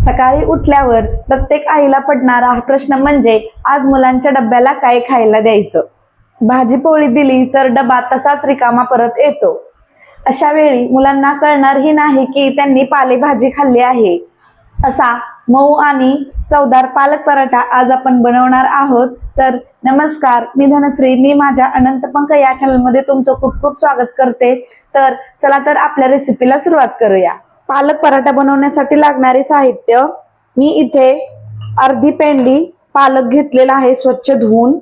सकाळी उठल्यावर प्रत्येक आईला पडणारा हा प्रश्न म्हणजे आज मुलांच्या डब्याला काय खायला द्यायचं। भाजी पोळी दिली तर डबा तसाच रिकामा परत येतो। अशा वेळी मुलांना कळणारही नाही की त्यांनी पालेभाजी खाल्ली आहे। असा मऊ आणि चवदार पालक पराठा आज आपण बनवणार आहोत। तर नमस्कार, मी धनश्री, मी माझ्या अनंत पंख या चॅनलमध्ये तुमचं खूप खूप स्वागत करते। तर चला तर आपल्या रेसिपीला सुरुवात करूया। पालक पराठा बनवण्यासाठी लागणारे साहित्य, मी इथे अर्धी पेंडी पालक घेतलेला आहे स्वच्छ धुवून।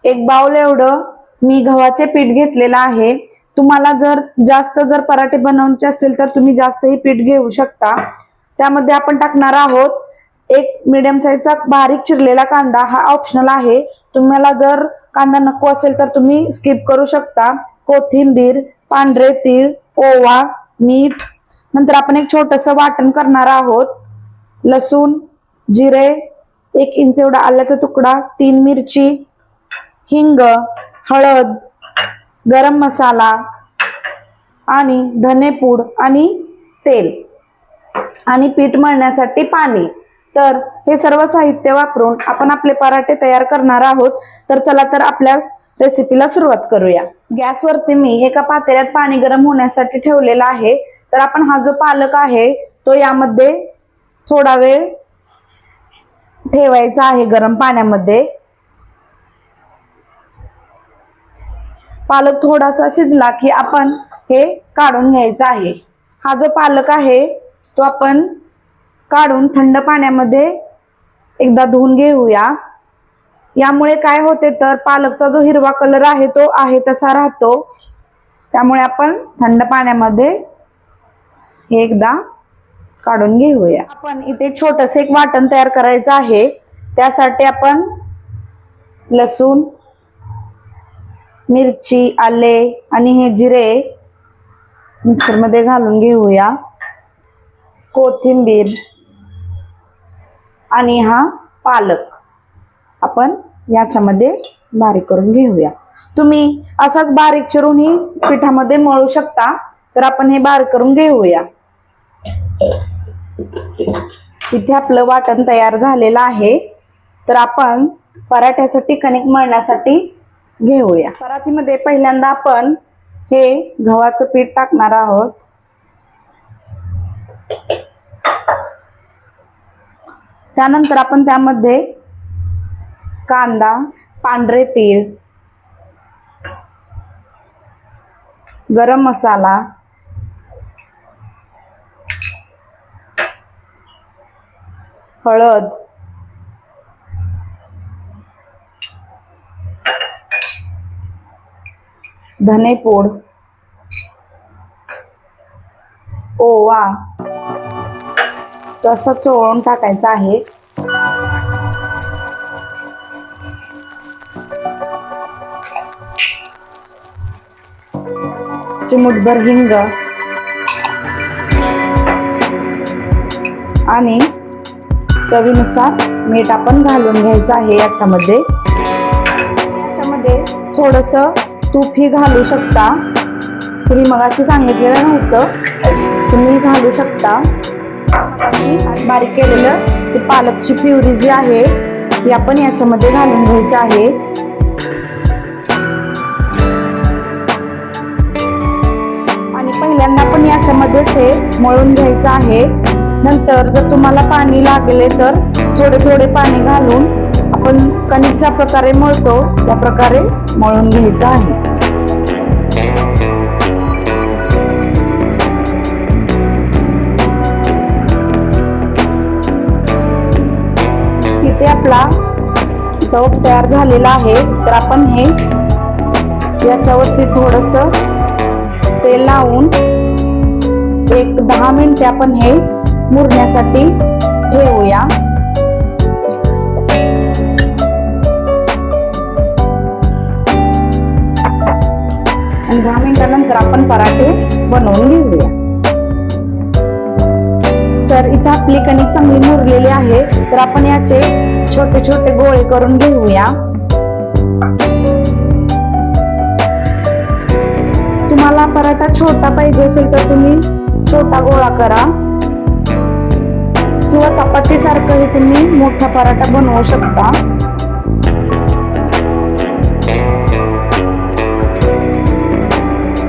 एक बाउल एवढं मी गव्हाचे पीठ घेतलेलं आहे। तुम्हाला जर जास्त पराठे बनवायचे असतील तर तुम्ही जास्तही पीठ घेऊ शकता। त्यामध्ये आपण टाकणार आहोत एक मीडियम साईजचा बारीक चिरलेला कांदा, हा ऑप्शनल आहे। तुम्हाला जर कांदा नको असेल तर तुम्ही स्किप करू शकता। कोथिंबीर, पांढरे तीळ, ओवा, मीठ। नंतर आपण एक छोटंसं वाटण करणार आहोत। लसूण, जिरे, 1 इंच एवढा आल्याचा तुकडा, 3 मिरची, हिंग, हळद, गरम मसाला आणि धनेपूड आणि तेल आणि पीठ मळण्यासाठी पाणी। तर हे सर्व साहित्य वापरून आपण आपले पराठे तयार करणार आहोत। तर चला तर आपल्या रेसिपीला सुरुवात करूया। गॅसवरती मी एका पातेल्यात पाणी गरम होण्यासाठी ठेवलेला आहे। तर आपण हा जो पालक आहे तो यामध्ये थोडा वेळ ठेवायचा आहे गरम पाण्यामध्ये। पालक थोडासा शिजला की आपण हे काढून घ्यायचा आहे। हा जो पालक आहे तो आपण काढून थंड पाण्यामध्ये एकदा धुवून घेऊया। यामुळे काय होते तर पालकचा जो हिरवा कलर आहे तो आहे तसा राहतो। त्यामुळे आपण थंड पाण्यामध्ये हे एकदा काढून घेऊया। आपण इथे छोटंसं एक वाटण तयार करायचं आहे। त्यासाठी आपण लसूण, मिरची, आले आणि हे जिरे मिक्सर मध्ये घालून घेऊया। कोथिंबीर आणि हा पालक आपण याच्यामध्ये बारीक करून घेऊया। तुम्ही असाच बारीक चिरूनही पिठामध्ये मळू शकता। तर आपण हे बारीक करून घेऊया। इथे आपलं वाटण तयार झालेलं आहे। तर आपण पराठ्यासाठी कणिक मळण्यासाठी घेऊया। पराठीमध्ये पहिल्यांदा आपण हे गव्हाचं पीठ टाकणार आहोत। त्यानंतर आपण त्यामध्ये कांदा, पांढरे तीळ, गरम मसाला, हळद, धनेपूड, ओवा तो असा चोळून टाकायचा आहे। चिमूटभर हिंग आणि चवीनुसार मीठ आपण घालून घ्यायचं आहे। याच्यामध्ये थोडंसं तूपही घालू शकता। तुम्ही मगाशी सांगितलेलं नव्हतं, तुम्ही घालू शकता। मगाशी बारीक केलेलं ते पालकची प्युरी जी आहे ही आपण याच्यामध्ये घालून घ्यायची आहे। आणि पहिल्यांदा आपण याच्यामध्येच हे मळून घ्यायचं आहे। नंतर जर तुम्हाला पाणी लागले तर थोडे थोडे पाणी घालून आपण कणिक ज्या प्रकारे मळतो त्या प्रकारे मळून घ्यायचं आहे। इथे आपला डो तयार झालेला आहे। तर आपण हे याच्यावरती थोडंसं तेल लावून एक 10 मिनिटे आपण हे मुरण्यासाठी ठेवूया। आणि 10 मिनिटानंतर आपण पराठे बनवून घेऊया। तर इथं आपली कणिक चांगली मुरलेली आहे। तर आपण याचे छोटे छोटे गोळे करून घेऊया। तुम्हाला पराठा छोटा पाहिजे असेल तर तुम्ही छोटा गोळा करा किंवा चपाती सारखंही तुम्ही मोठा पराठा बनवू शकता।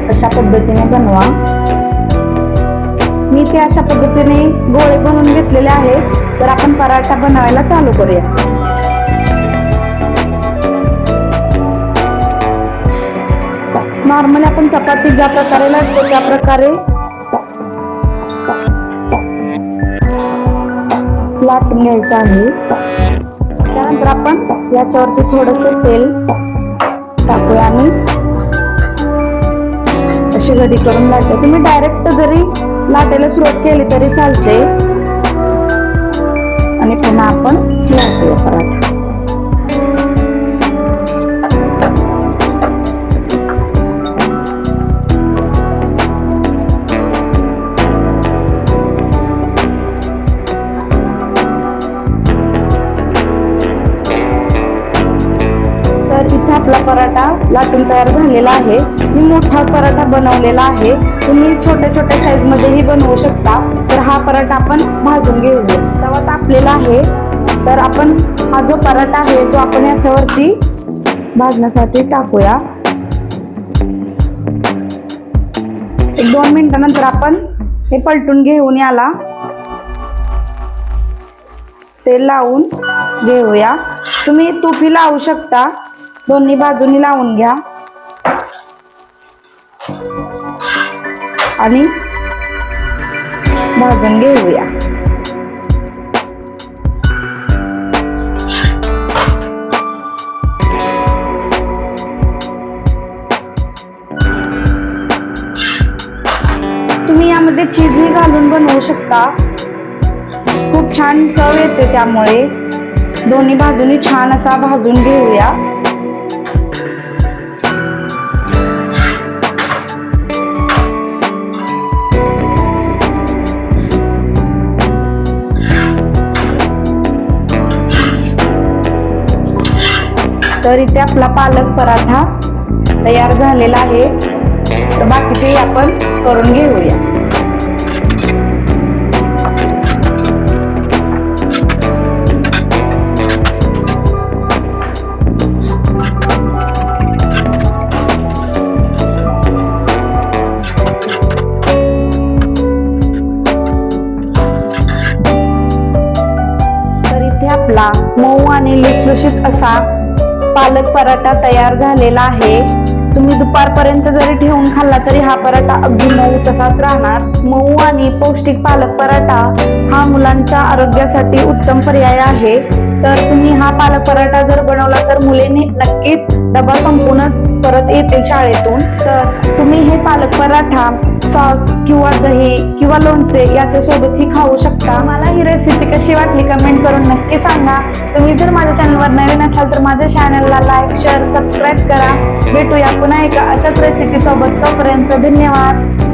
अशा पद्धतीने बनवा। मी ते अशा पद्धतीने गोळे बनवून घेतलेले आहेत, तर आपण पराठा बनवायला चालू करूया। नॉर्मली आपण चपाती ज्या प्रकारे लाटतो त्या प्रकारे लाटून घ्यायचं आहे। त्यानंतर आपण याच्यावरती थोडस तेल टाकूया आणि अशी घडी करून लाटूया। तुम्ही डायरेक्ट जरी लाटायला सुरुवात केली तरी चालते आणि पुन्हा आपण लाटूया पराठा। इथे आपला पराठा लाटून तयार झालेला आहे। मी मोठा पराठा बनवलेला आहे, तुम्ही छोट्या छोट्या साईज मध्येही बनवू शकता। तर हा पराठा आपण भाजून घेऊया। तवा तापलेला आहे, तर आपण हा जो पराठा आहे तो आपण याच्यावरती भाजण्यासाठी टाकूया। 1-2 मिनिटानंतर आपण हे पलटून घेऊन याला तेल लावून घेऊया। तुम्ही तूपही लावू शकता, दोन्ही बाजूनी लावून घ्या आणि भाजून घेऊया। तुम्ही यामध्ये चीजही घालून बनवू शकता, खूप छान चव येते। त्यामुळे दोन्ही बाजूनी छान असा भाजून घेऊया। तर इथे आपला पालक पराठा तयार झालेला आहे, तर बाकीचे आपण करून घेऊया। तर इथे आपला मऊ आणि लुसलुशीत असा पालक पराठा तयार झालेला आहे। तुम्ही दुपारपर्यंत जरी ठेवून खाल्ला तरी हा पराठा अगदी मऊ तसाच राहणार। मऊ आणि पौष्टिक पालक पराठा हा मुलांच्या आरोग्यासाठी उत्तम पर्याय आहे। तर तुम्ही हा पालक पराठा जर बनवला तर मुलींनी नक्कीच डबा संपूनच परत येतील शाळेतून। तर तुम्ही हे पालक पराठा सॉस किंवा दही किंवा लोणचे याच्या सोबतही खाऊ शकता। मला ही रेसिपी कशी वाटली कमेंट करून नक्की सांगा। तुम्ही जर माझ्या चॅनलवर नवीन असाल तर माझ्या चॅनलला लाईक, शेअर, सबस्क्राईब करा। भेटूया पुन्हा एका अशाच रेसिपी सोबत, तोपर्यंत धन्यवाद।